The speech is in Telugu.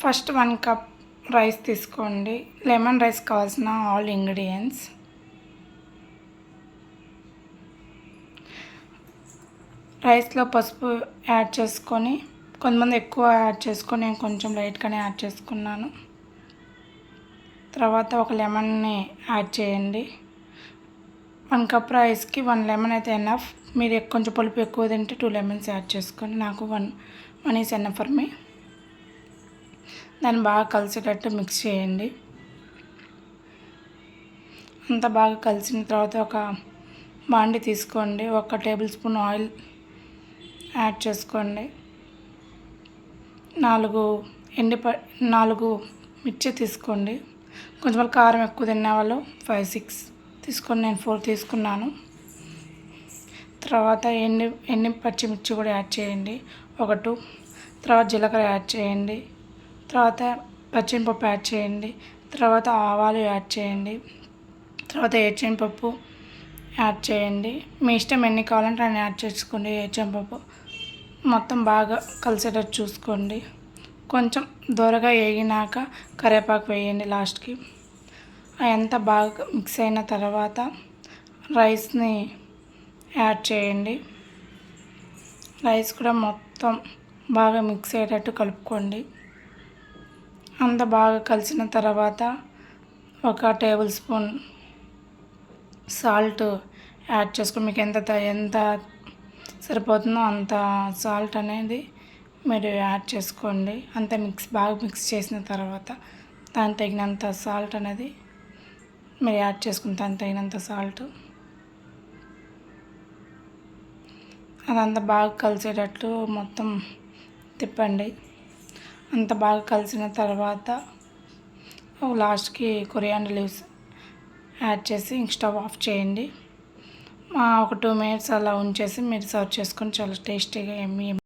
ఫస్ట్ 1 కప్ రైస్ తీసుకోండి. లెమన్ రైస్ కావాల్సిన ఆల్ ఇంగ్రీడియంట్స్: రైస్లో పసుపు యాడ్ చేసుకొని, కొంతమంది ఎక్కువ యాడ్ చేసుకొని నేను కొంచెం లైట్గానే యాడ్ చేసుకున్నాను. తర్వాత ఒక లెమన్ని యాడ్ చేయండి. 1 కప్ రైస్కి 1 లెమన్ అయితే ఎనఫ్. మీరు కొంచెం పులుపు ఎక్కువ తింటే 2 లెమన్స్ యాడ్ చేసుకోండి. నాకు 1 ఈజ్ ఎనఫ్ ఫర్ మీ. దాన్ని బాగా కలిసేటట్టు మిక్స్ చేయండి. అంతా బాగా కలిసిన తర్వాత ఒక బాండి తీసుకోండి. 1 టేబుల్ స్పూన్ ఆయిల్ యాడ్ చేసుకోండి. 4 మిర్చి తీసుకోండి. కొంచెం కారం ఎక్కువ తినేవాళ్ళు 5, 6 తీసుకొని, నేను 4 తీసుకున్నాను. తర్వాత ఎండి పచ్చిమిర్చి కూడా యాడ్ చేయండి 1. తర్వాత జీలకర్ర యాడ్ చేయండి. తర్వాత పచ్చిమిరపప్పు యాడ్ చేయండి. తర్వాత ఆవాలు యాడ్ చేయండి. తర్వాత ఏడ్చెనపప్పు యాడ్ చేయండి. మీ ఇష్టం ఎన్ని కావాలంటే అన్ని యాడ్ చేసుకోండి. ఏడ్చెనపప్పు మొత్తం బాగా కలిసేటట్టు చూసుకోండి. కొంచెం దూరగా వేగినాక కరివేపాకు వేయండి లాస్ట్కి. అదంతా బాగా మిక్స్ అయిన తర్వాత రైస్ని యాడ్ చేయండి. రైస్ కూడా మొత్తం బాగా మిక్స్ అయ్యేటట్టు కలుపుకోండి. అంత బాగా కలిసిన తర్వాత 1 టేబుల్ స్పూన్ సాల్ట్ యాడ్ చేసుకొని, మీకు ఎంత సరిపోతుందో అంత సాల్ట్ అనేది మీరు యాడ్ చేసుకోండి. అంత బాగా మిక్స్ చేసిన తర్వాత దానికి తగినంత సాల్ట్ అనేది మీరు యాడ్ చేసుకుని, దానికి తగినంత సాల్ట్ అదంతా బాగా కలిసేటట్టు మొత్తం తిప్పండి. అంత బాగా కలిసిన తర్వాత లాస్ట్కి కొరియాండర్ లీవ్స్ యాడ్ చేసి స్టవ్ ఆఫ్ చేయండి. ఒక 2 మినిట్స్ అలా ఉంచేసి మీరు సర్వ్ చేసుకొని చాలా టేస్టీగా ఎమ్మీ